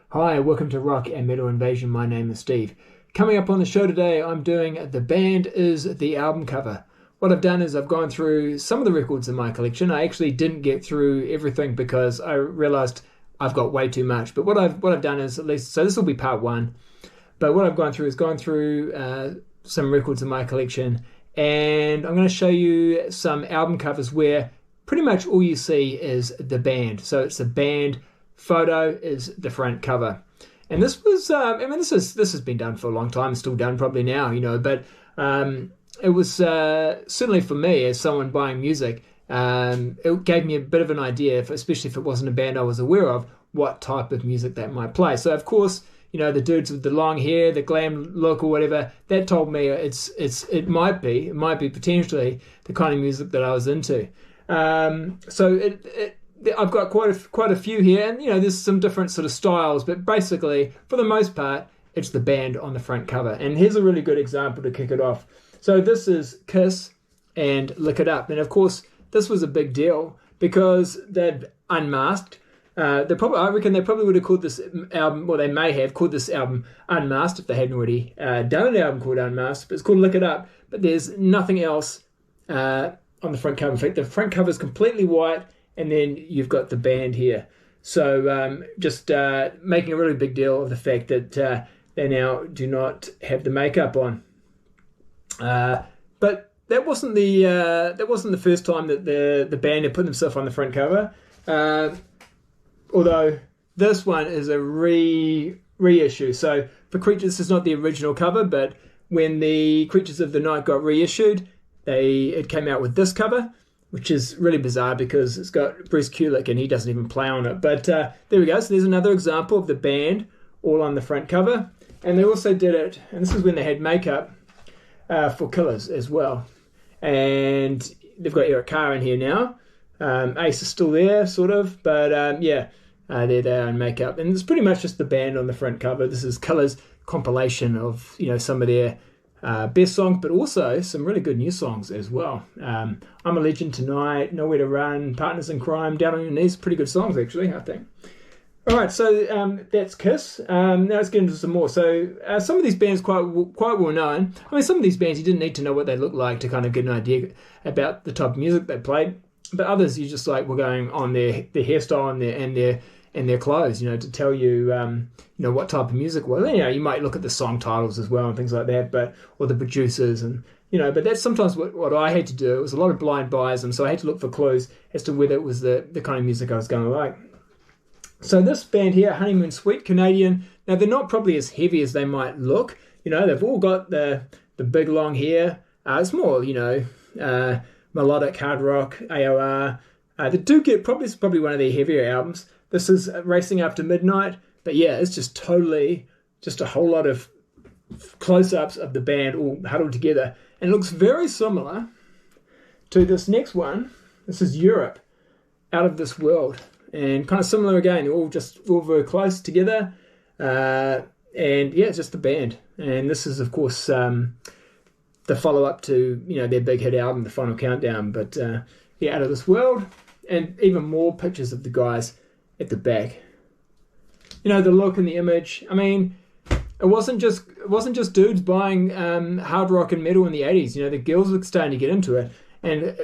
Hi, welcome to Rock and Metal Invasion. My name is Steve. Coming up on the show today, I'm doing The Band is the Album Cover. What I've done is I've gone through some of the records in my collection. I actually didn't get through everything because I realized I've got way too much. But what I've done is, at least, so this will be part one. But what I've gone through is some records in my collection, and I'm going to show you some album covers where pretty much all you see is the band. So it's the band. Photo is the front cover, and this was this has been done for a long time. It's still done probably now, but it was certainly for me as someone buying music, it gave me a bit of an idea, especially if it wasn't a band I was aware of, what type of music that might play. So of course, the dudes with the long hair, the glam look or whatever, that told me it might be potentially the kind of music that I was into. So I've got quite a few here, and there's some different sort of styles, but basically for the most part it's the band on the front cover. And here's a really good example to kick it off. So this is Kiss and Lick It Up, and of course this was a big deal because they'd unmasked. I reckon they probably would have called this album, or they may have called this album Unmasked if they hadn't already done an album called Unmasked. But it's called Lick It Up, but there's nothing else on the front cover. In fact, the front cover is completely white, and then you've got the band here. So just making a really big deal of the fact that they now do not have the makeup on. But that wasn't the first time that the band had put themselves on the front cover. Although this one is a reissue. So for Creatures, this is not the original cover, but when the Creatures of the Night got reissued, it came out with this cover, which is really bizarre because it's got Bruce Kulick and he doesn't even play on it. But there we go. So there's another example of the band all on the front cover. And they also did it, and this is when they had makeup for Killers as well. And they've got Eric Carr in here now. Ace is still there, sort of. But there they are in makeup. And it's pretty much just the band on the front cover. This is Killers' compilation of some of their best songs, but also some really good new songs as well. I'm a Legend Tonight, Nowhere to Run, Partners in Crime, Down on Your Knees. Pretty good songs, actually, I think. All right, so that's Kiss. Now let's get into some more. So some of these bands quite well known. I mean, some of these bands you didn't need to know what they look like to kind of get an idea about the type of music they played. But others you just were going on their hairstyle and their clothes, to tell you, what type of music was. You might look at the song titles as well and things like that, or the producers but that's sometimes what I had to do. It was a lot of blind buys, and so I had to look for clues as to whether it was the kind of music I was going to like. So this band here, Honeymoon Suite, Canadian. Now they're not probably as heavy as they might look. They've all got the big long hair. It's more, melodic hard rock, AOR. They do get probably one of their heavier albums. This is Racing After Midnight, but yeah, it's just totally just a whole lot of close-ups of the band all huddled together, and it looks very similar to this next one. This is Europe, Out of This World, and kind of similar again. They're all very close together, and yeah, it's just the band. And this is, of course, the follow-up to their big hit album, The Final Countdown. But Out of This World, and even more pictures of the guys at the back. The look and the image. I mean, it wasn't just dudes buying hard rock and metal in the 80s. The girls were starting to get into it, and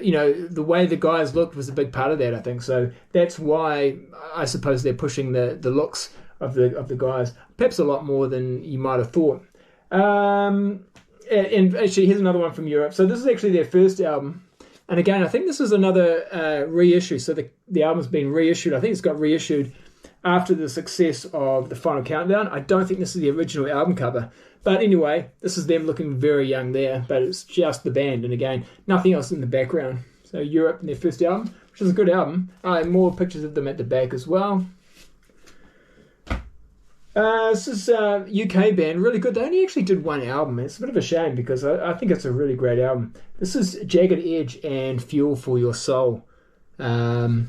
the way the guys looked was a big part of that, I think. So that's why I suppose they're pushing the looks of the guys, perhaps a lot more than you might have thought. And actually, here's another one from Europe. So this is actually their first album. And again, I think this is another reissue. So the album's been reissued. I think it's got reissued after the success of The Final Countdown. I don't think this is the original album cover. But anyway, this is them looking very young there. But it's just the band. And again, nothing else in the background. So Europe and their first album, which is a good album. More pictures of them at the back as well. This is a UK band, really good. They only actually did one album. It's a bit of a shame because I think it's a really great album. This is Jagged Edge and Fuel for Your Soul. Most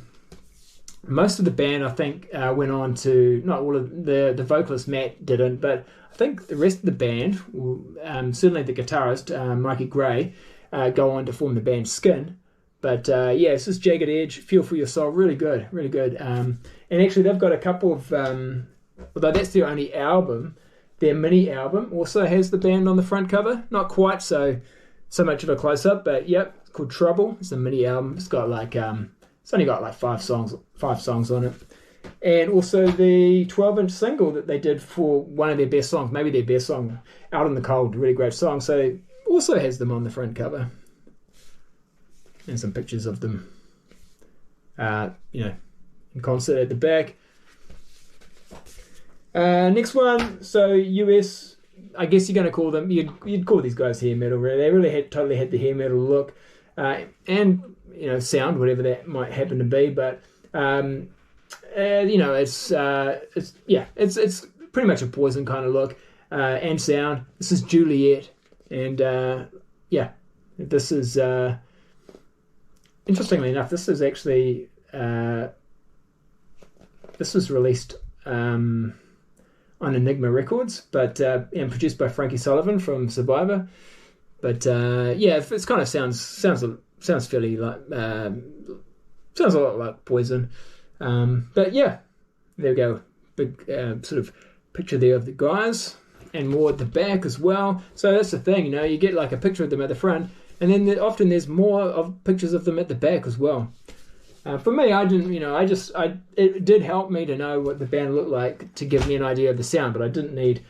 of the band, I think, went on to, not all of the vocalist Matt didn't, but I think the rest of the band, certainly the guitarist, Mikey Gray, go on to form the band Skin. But yeah, this is Jagged Edge, Feel for Your Soul, really good, really good. And actually they've got a couple of, although that's their only album, their mini album also has the band on the front cover. Not quite so much of a close-up, but yep, it's called Trouble. It's a mini album. It's got like, it's only got like five songs on it. And also the 12-inch single that they did for one of their best songs, maybe their best song, Out in the Cold, really great song. So also has them on the front cover. And some pictures of them, in concert at the back. Next one, so US, I guess you're going to call them, you'd call these guys hair metal, really. They really totally had the hair metal look, and, sound, whatever that might happen to be, but, it's pretty much a Poison kind of look, and sound. This is Juliet, and, this is, interestingly enough, this is actually, this was released, on Enigma Records, but and produced by Frankie Sullivan from Survivor. But it kind of sounds fairly like sounds a lot like Poison. But yeah, there we go. Big sort of picture there of the guys, and more at the back as well. So that's the thing, you get like a picture of them at the front, and then often there's more of pictures of them at the back as well. For me, I didn't, it did help me to know what the band looked like to give me an idea of the sound, but I didn't need,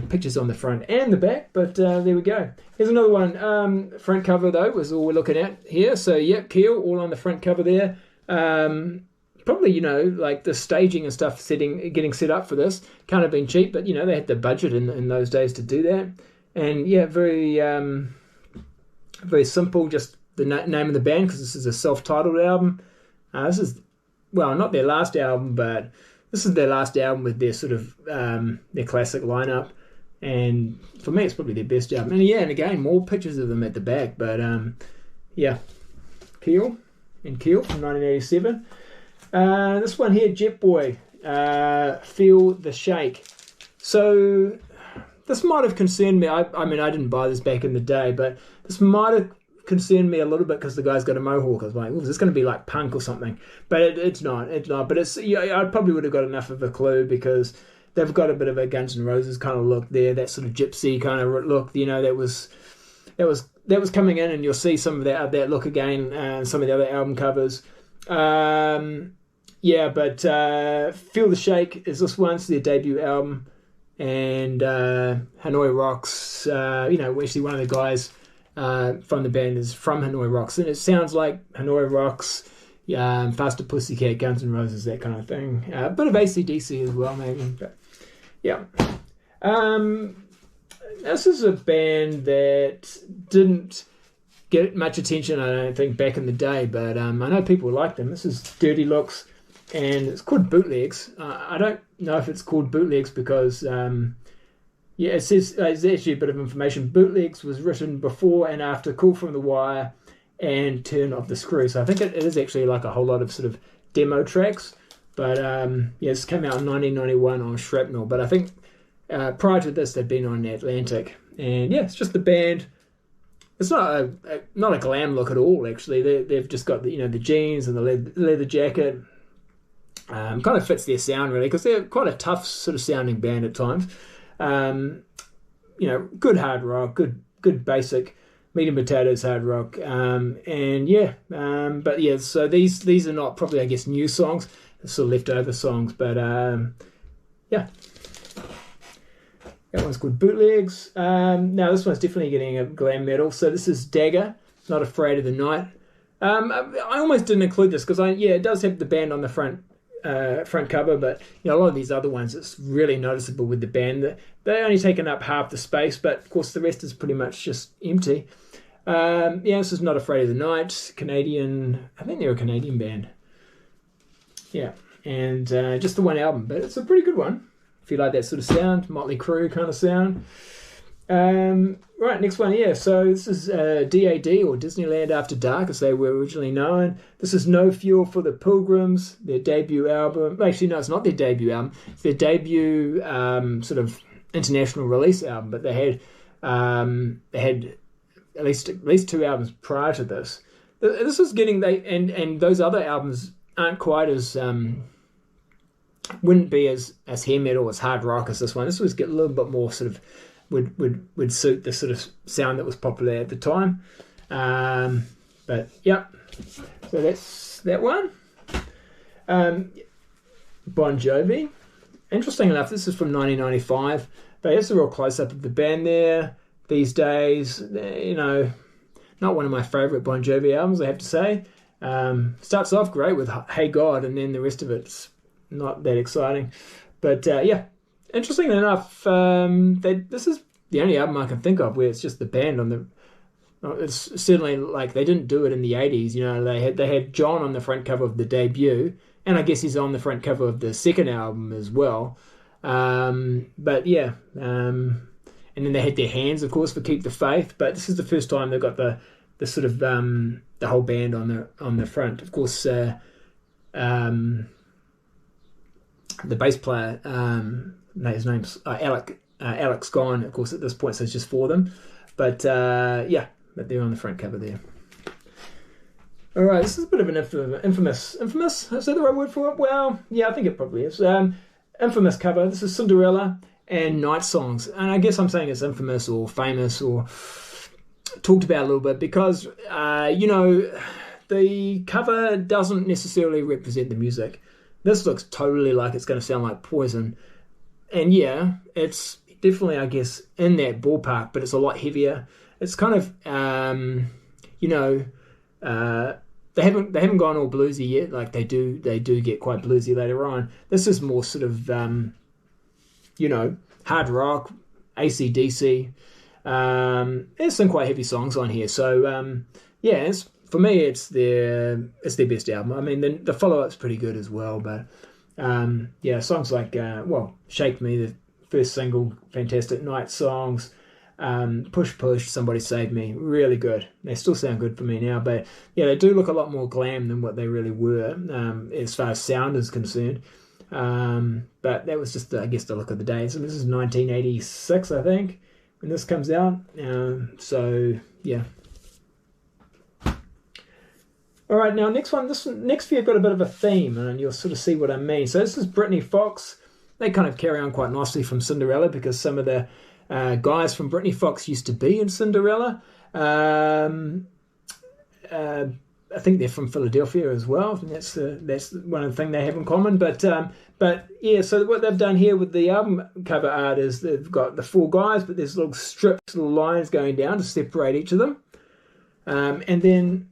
pictures on the front and the back, but there we go. Here's another one. Front cover, though, was all we're looking at here. So, yep, Keel, all on the front cover there. Probably, like the staging and stuff getting set up for this can't have been cheap, but, they had the budget in those days to do that. And, yeah, very, very simple, just the name of the band, because this is a self-titled album. This is, not their last album, but this is their last album with their sort of their classic lineup. And for me, it's probably their best album. And yeah, and again, more pictures of them at the back. But Keel from 1987. This one here, Jet Boy, Feel the Shake. So this might have concerned me. I mean, I didn't buy this back in the day, but this might have concerned me a little bit because the guy's got a mohawk. I was like, is this going to be like punk or something? But it's not. But it's, I probably would have got enough of a clue because they've got a bit of a Guns N' Roses kind of look there, that sort of gypsy kind of look. That was coming in, and you'll see some of that look again, some of the other album covers. But Feel the Shake is this one. It's their debut album, and Hanoi Rocks. Actually one of the guys from the band is from Hanoi Rocks, and it sounds like Hanoi Rocks, Faster Pussycat, Guns N' Roses, that kind of thing. A bit of AC/DC as well, maybe. But yeah, this is a band that didn't get much attention, I don't think, back in the day, but I know people like them. This is Dirty Looks, and it's called Bootlegs. I don't know if it's called Bootlegs because it says there's actually a bit of information. Bootlegs was written before and after Cool from the Wire and Turn of the Screw. So I think it is actually like a whole lot of sort of demo tracks. But this came out in 1991 on Shrapnel. But I think prior to this, they'd been on Atlantic. And yeah, it's just the band. It's not a glam look at all, actually. They've just got the jeans and the leather jacket. Kind of fits their sound, really, because they're quite a tough sort of sounding band at times. Good hard rock, good basic meat and potatoes hard rock, so these are not probably, I guess, new songs, sort of leftover songs, but that one's called Bootlegs. Now this one's definitely getting a glam metal. So this is Dagger, Not Afraid of the Night. I almost didn't include this because it does have the band on the front cover, but a lot of these other ones, it's really noticeable with the band. They're only taking up half the space, but of course the rest is pretty much just empty. This is Not Afraid of the Night, Canadian. I think they're a Canadian band. Yeah, and just the one album, but it's a pretty good one if you like that sort of sound, Motley Crue kind of sound. Right, next one here. So this is DAD, or Disneyland After Dark, as they were originally known. This is No Fuel for the Pilgrims, their debut album. Actually, no, it's not their debut album. It's their debut sort of international release album, but they had at least 2 albums prior to this. This was getting and those other albums aren't quite as wouldn't be as hair metal, as hard rock as this one. This was get a little bit more sort of would suit the sort of sound that was popular at the time. But yeah, so that's that one. Bon Jovi. Interesting enough, this is from 1995. But here's a real close-up of the band there. These days, not one of my favourite Bon Jovi albums, I have to say. Starts off great with Hey God, and then the rest of it's not that exciting. But yeah, interesting enough, this is the only album I can think of where it's just the band on the... It's certainly like they didn't do it in the 80s. They had John on the front cover of the debut, and I guess he's on the front cover of the second album as well. But yeah, and then they had their hands, of course, for Keep the Faith. But this is the first time they've got the sort of the whole band on the front. Of course, the bass player, his name's Alex Gone. Of course, at this point, so it's just for them. But yeah, but they're on the front cover there. All right, this is a bit of an infamous. Is that the right word for it? Well, yeah, I think it probably is. Infamous cover. This is Cinderella and Night Songs, and I guess I'm saying it's infamous or famous or talked about a little bit because the cover doesn't necessarily represent the music. This looks totally like it's going to sound like Poison, and yeah, it's definitely, I guess, in that ballpark, but it's a lot heavier. It's kind of they haven't gone all bluesy yet. Like they do get quite bluesy later on. This is more sort of hard rock, AC/DC. There's some quite heavy songs on here. So yeah, for me it's their best album. I mean the follow up's pretty good as well, but yeah, songs like Shake Me, the first single, fantastic. Night Songs, Push Push, Somebody Save Me, really good. They still sound good for me now, but yeah, they do look a lot more glam than what they really were as far as sound is concerned. But that was just, I guess, the look of the day. So this is 1986, I think, when this comes out. So yeah. All right, now next few have got a bit of a theme, and you'll sort of see what I mean. So this is Britny Fox. They kind of carry on quite nicely from Cinderella because some of the guys from Britny Fox used to be in Cinderella. I think they're from Philadelphia as well. I think that's one of the things they have in common. But yeah, so what they've done here with the album cover art is they've got the 4 guys, but there's little strips, little lines going down to separate each of them. And then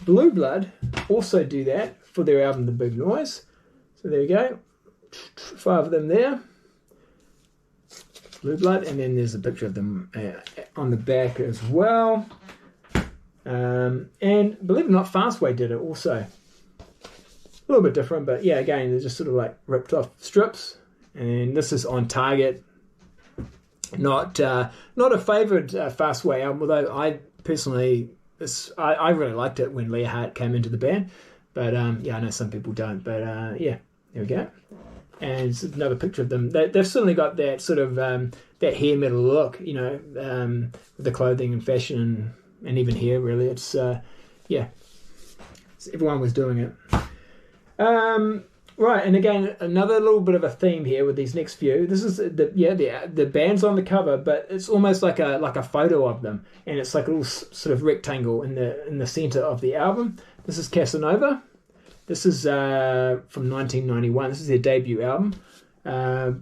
Blue Blood also do that for their album The Big Noise. So there you go. 5 of them there. Blue Blood, and then there's a picture of them on the back as well. And believe it or not, Fastway did it also. A little bit different, but yeah, again, they're just sort of like ripped off strips. And this is on Target. Not a favoured Fastway album, although I personally, I really liked it when Leah Hart came into the band. But yeah, I know some people don't. But yeah, there we go. And it's another picture of them. They've certainly got that sort of that hair metal look, with the clothing and fashion and even hair. Really, it's yeah, everyone was doing it. Right, and again, another little bit of a theme here with these next few. This is the band's on the cover, but it's almost like a photo of them, and it's like a little sort of rectangle in the center of the album. This is Casanova. This is from 1991. This is their debut album. These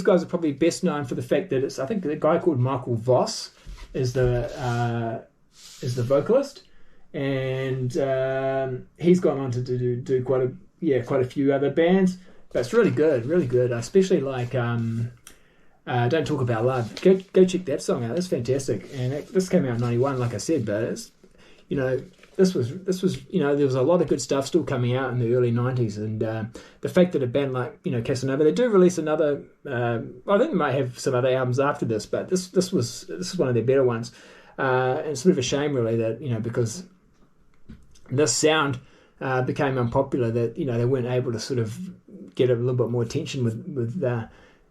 guys are probably best known for the fact that it's, I think, a guy called Michael Voss is the vocalist, and he's gone on to do quite a few other bands. But it's really good, really good. I especially like Don't Talk About Love. Go check that song out. That's fantastic. And this came out in 91, like I said, but it's This was there was a lot of good stuff still coming out in the early 90s, and the fact that a band like Casanova, they do release another. I think they might have some other albums after this, but this is one of their better ones. And it's a bit of a shame, really, that because this sound became unpopular, that they weren't able to sort of get a little bit more attention with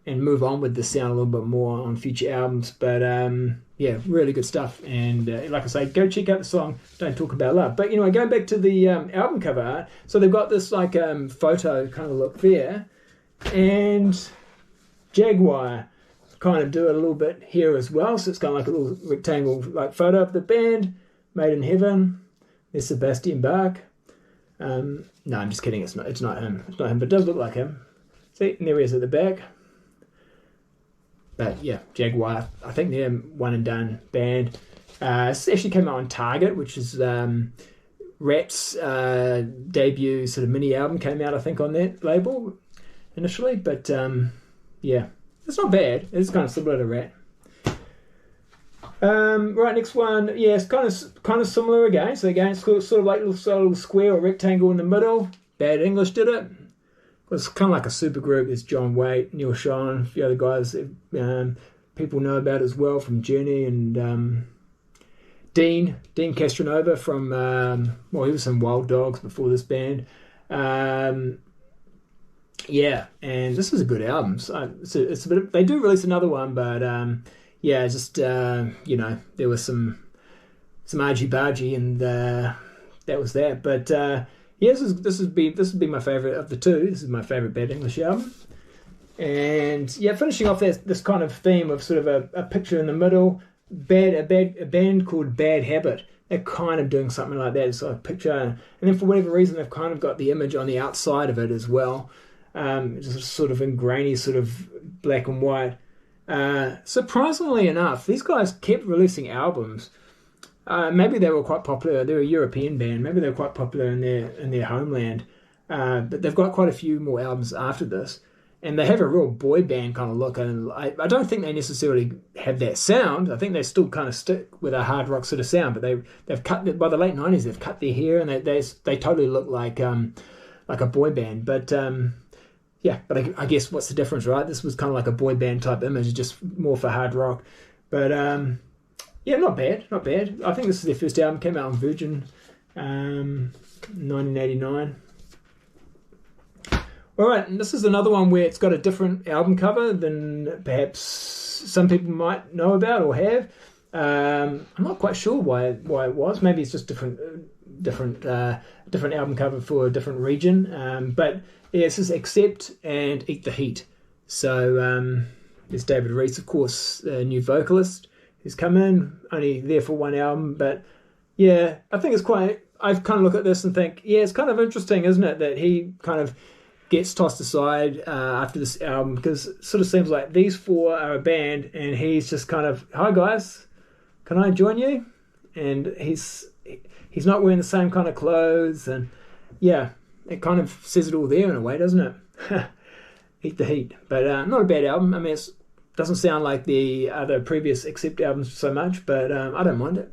and move on with the sound a little bit more on future albums. But yeah, really good stuff. And like I say, go check out the song "Don't Talk About Love." But anyway, going back to the album cover art, so they've got this like photo kind of look there, and Jaguar kind of do it a little bit here as well. So it's kind of like a little rectangle like photo of the band, Made in Heaven. There's Sebastian Bach. No, I'm just kidding. It's not him. It's not him, but it does look like him. See, and there he is at the back. But yeah, Jaguar. I think they're one and done band. This actually came out on Target, which is Rat's debut sort of mini album came out, I think, on that label initially. But yeah, it's not bad. It's kind of similar to Rat. Right, next one. Yeah, it's kind of similar again. So again, it's sort of like a little square or rectangle in the middle. Bad English did it. It's kind of like a super group. There's John Waite, Neil Schon, a few other guys that people know about as well from Journey, and Dean Castronova from he was in Wild Dogs before this band. Yeah, and this is a good album. So it's a bit. They do release another one, but yeah, just there was some argy bargy, and that was that. But yeah, this would be my favourite of the two. This is my favourite Bad English album. And yeah, finishing off this kind of theme of sort of a picture in the middle. A band called Bad Habit. They're kind of doing something like that. It's like a picture, and then for whatever reason, they've kind of got the image on the outside of it as well. Just sort of in grainy, sort of black and white. Surprisingly enough, these guys kept releasing albums. Maybe they were quite popular. They're a European band. Maybe they were quite popular in their homeland. But they've got quite a few more albums after this. And they have a real boy band kind of look. And I don't think they necessarily have that sound. I think they still kind of stick with a hard rock sort of sound. But they've cut, by the late 90s, they've cut their hair, and they totally look like a boy band. But yeah, but I guess what's the difference, right? This was kind of like a boy band type image, just more for hard rock. But yeah, not bad. I think this is their first album. Came out on Virgin, 1989. All right, and this is another one where it's got a different album cover than perhaps some people might know about or have. I'm not quite sure why it was. Maybe it's just different album cover for a different region. But yeah, this is Accept and Eat the Heat. So there's David Reese, of course, a new vocalist who's come in, only there for one album. But yeah, I think it's quite. I kind of look at this and think, yeah, it's kind of interesting, isn't it, that he kind of gets tossed aside after this album, because it sort of seems like these four are a band and he's just kind of, hi guys, can I join you? And he's not wearing the same kind of clothes, and yeah, it kind of says it all there in a way, doesn't it? Eat the Heat. But not a bad album. I mean, it doesn't sound like the other previous Accept albums so much, but I don't mind it.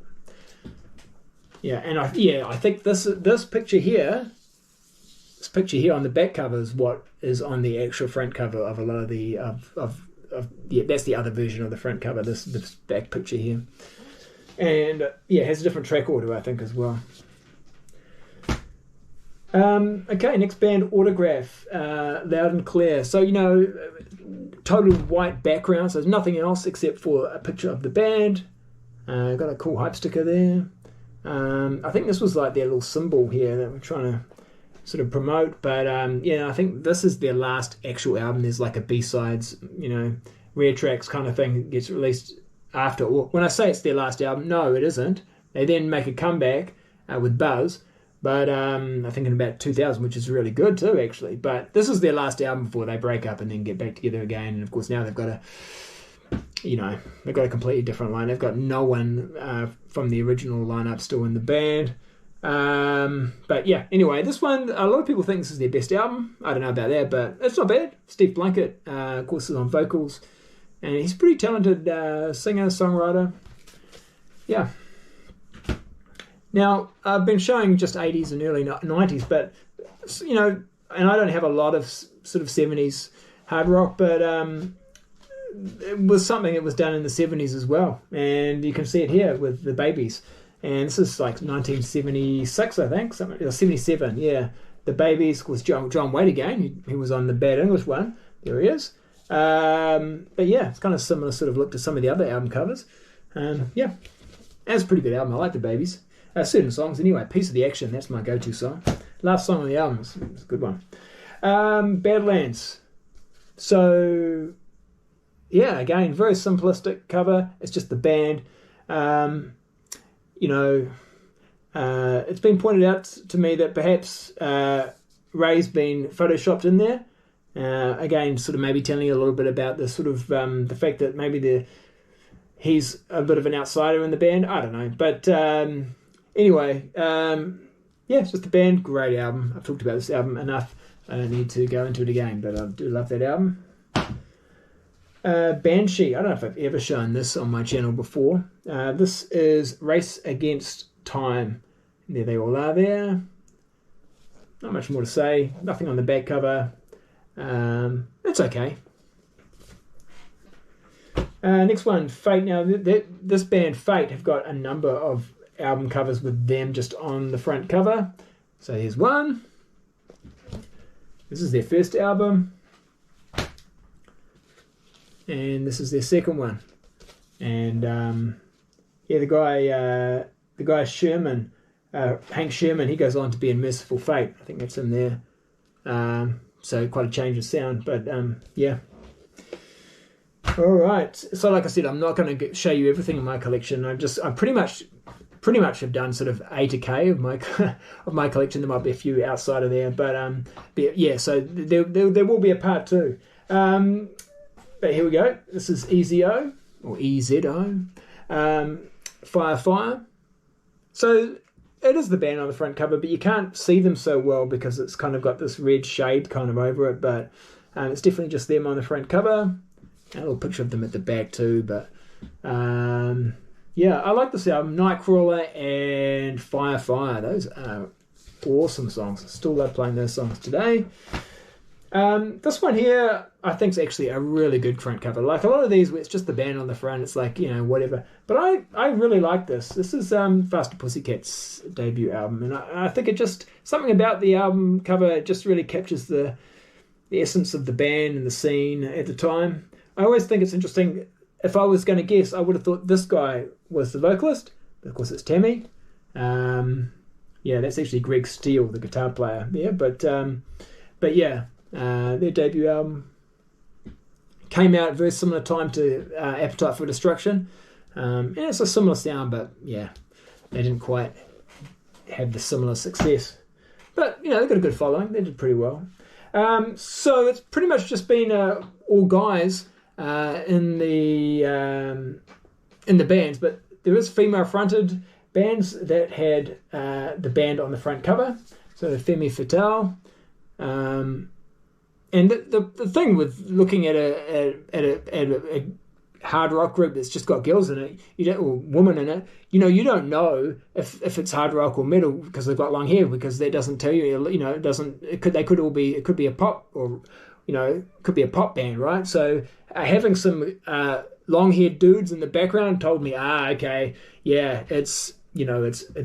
Yeah, and I think this picture here, this picture here on the back cover is what is on the actual front cover of a lot of the yeah, that's the other version of the front cover, this back picture here. And yeah, it has a different track order, I think, as well. Okay, next band, Autograph, Loud and Clear. So, total white background, so there's nothing else except for a picture of the band. Got a cool hype sticker there. I think this was like their little symbol here that we're trying to sort of promote, but yeah, I think this is their last actual album. There's like a B-sides, rare tracks kind of thing that gets released after. Or when I say it's their last album, no, it isn't. They then make a comeback with Buzz, but I think in about 2000, which is really good too, actually. But this is their last album before they break up and then get back together again. And of course now they've got a completely different line. They've got no one from the original lineup still in the band. But yeah, anyway, this one, a lot of people think this is their best album. I don't know about that, but it's not bad. Steve Blanket, of course, is on vocals, and he's a pretty talented singer, songwriter. Yeah. Now, I've been showing just 80s and early 90s, but, and I don't have a lot of sort of 70s hard rock, but it was something that was done in the 70s as well, and you can see it here with the Babies. And this is like 1976, I think, 77, yeah. The Babies was John Waite again. He was on the Bad English one. There he is. But yeah, it's kind of similar sort of look to some of the other album covers. Yeah, that's a pretty good album. I like the Babies. Certain songs anyway. Piece of the Action, that's my go-to song. Last song on the album, it's a good one. Badlands. So yeah, again, very simplistic cover. It's just the band. It's been pointed out to me that perhaps Ray's been photoshopped in there. Again, sort of maybe telling you a little bit about the sort of the fact that maybe he's a bit of an outsider in the band. I don't know, but anyway, yeah, it's just the band. Great album. I've talked about this album enough. I don't need to go into it again, but I do love that album. Banshee. I don't know if I've ever shown this on my channel before. This is Race Against Time. There they all are there. Not much more to say. Nothing on the back cover. It's okay. Next one, Fate. Now, this band, Fate, have got a number of album covers with them just on the front cover. So here's one. This is their first album. And this is their second one. And yeah, the guy Sherman, Hank Sherman, he goes on to be in Merciful Fate. I think that's him there. So quite a change of sound, but yeah. All right. So like I said, I'm not going to show you everything in my collection. I pretty much have done sort of A to K of my collection. There might be a few outside of there, but yeah. So there will be a part 2. But here we go. This is EZO or EZO, Fire. So it is the band on the front cover, but you can't see them so well because it's kind of got this red shade kind of over it. But it's definitely just them on the front cover. A little picture of them at the back too. But yeah, I like this album. Nightcrawler and Fire. Those are awesome songs. I still love playing those songs today. This one here, I think, is actually a really good front cover. Like a lot of these, where it's just the band on the front, it's like, whatever. But I really like this. This is Faster Pussycat's debut album, and I think it just, something about the album cover just really captures the essence of the band and the scene at the time. I always think it's interesting. If I was going to guess, I would have thought this guy was the vocalist. Of course, it's Tammy. Yeah, that's actually Greg Steele, the guitar player. Yeah, but yeah. Their debut album came out at a very similar time to Appetite for Destruction, and it's a similar sound, but yeah, they didn't quite have the similar success. But they got a good following. They did pretty well. So it's pretty much just been all guys in the bands, but there is female-fronted bands that had the band on the front cover. So Femme Fatale. And the thing with looking at a hard rock group that's just got girls in it, or women in it, you don't know if it's hard rock or metal because they've got long hair, because that doesn't tell you. It doesn't. It could be a pop, or it could be a pop band, right? So having some long-haired dudes in the background told me, okay, yeah, it's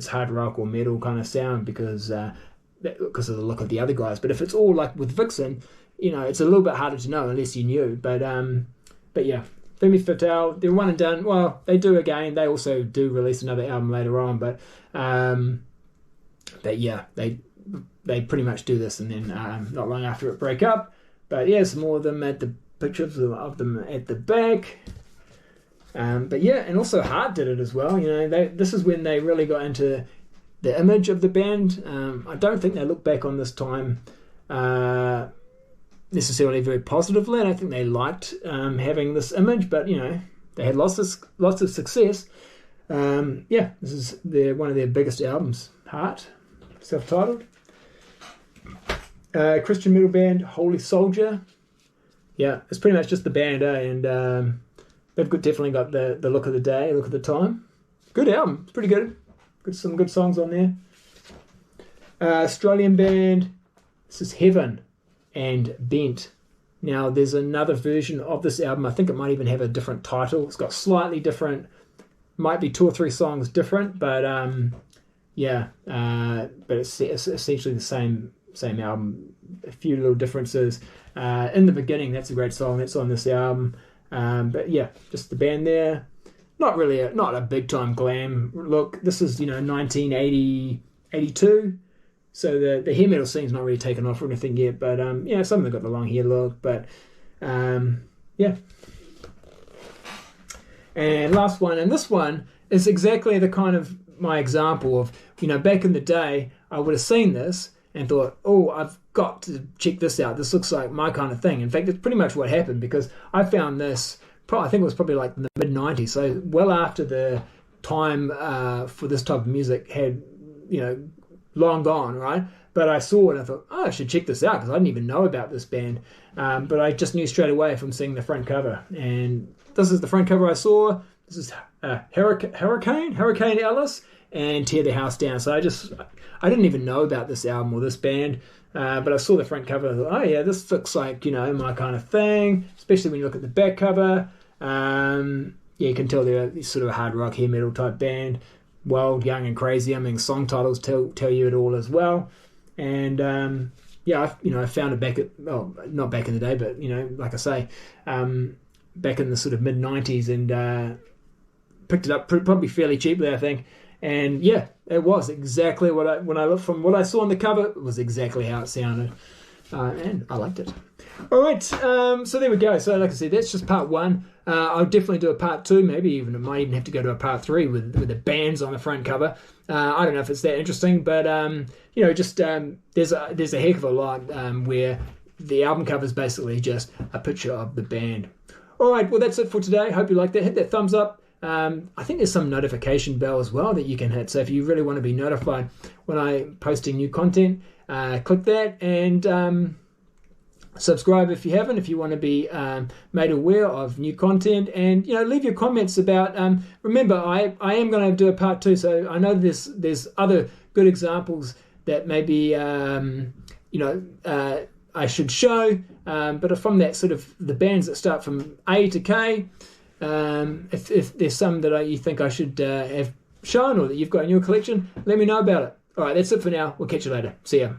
hard rock or metal kind of sound because of the look of the other guys. But if it's all like with Vixen, it's a little bit harder to know unless you knew. But yeah, Femme Fatale, they're one and done. Well, they do again. They also do release another album later on, but yeah, they pretty much do this and then not long after it break up. But yeah, some more of them at the pictures of them at the back. But yeah, and also Heart did it as well. This is when they really got into the image of the band. I don't think they look back on this time necessarily very positively. I don't think they liked having this image, but they had lots of success. Yeah, this is one of their biggest albums, Heart, self-titled. Christian metal band Holy Soldier. Yeah, it's pretty much just the band, and they've definitely got the look of the day, look of the time. Good album, it's pretty good. Some good songs on there. Australian band, this is Heaven and Bent. Now, there's another version of this album. I think it might even have a different title. It's got slightly different, might be 2 or 3 songs different, but yeah, but it's essentially the same album, a few little differences. In the Beginning, that's a great song. That's on this album. But yeah, just the band there. Not a big time glam look. This is 1980, 82. So the hair metal scene's not really taken off or anything yet. But some of them got the long hair look. But yeah. And last one, and this one is exactly the kind of my example of, back in the day, I would have seen this and thought, oh, I've got to check this out. This looks like my kind of thing. In fact, it's pretty much what happened, because I found this, I think it was probably like in the mid-90s, so well after the time for this type of music had, long gone, right? But I saw it and I thought, oh, I should check this out, because I didn't even know about this band. But I just knew straight away from seeing the front cover. And this is the front cover I saw. This is Hurricane Ellis and Tear the House Down. So I didn't even know about this album or this band, but I saw the front cover and I thought, oh yeah, this looks like, my kind of thing, especially when you look at the back cover. You can tell they're sort of a hard rock, hair metal type band. Wild, Young and Crazy. I mean, song titles tell you it all as well. And I found it not back in the day, but like I say, back in the sort of mid 90s, and picked it up probably fairly cheaply, I think. And yeah, it was exactly when I looked from what I saw on the cover, it was exactly how it sounded, and I liked it. All right, so there we go. So like I said, that's just part one. I'll definitely do a part two. Maybe I might even have to go to a part three with the bands on the front cover. I don't know if it's that interesting, but there's a heck of a lot where the album cover is basically just a picture of the band. All right, well that's it for today. Hope you liked that. Hit that thumbs up. I think there's some notification bell as well that you can hit. So if you really want to be notified when I'm posting new content, click that, and subscribe if you haven't, if you want to be made aware of new content, and leave your comments about remember I am going to do a part two, so I know there's other good examples that maybe I should show, but from that sort of the bands that start from A to K, if there's some that you think I should have shown or that you've got in your collection, let me know about it. All right, that's it for now. We'll catch you later. See ya.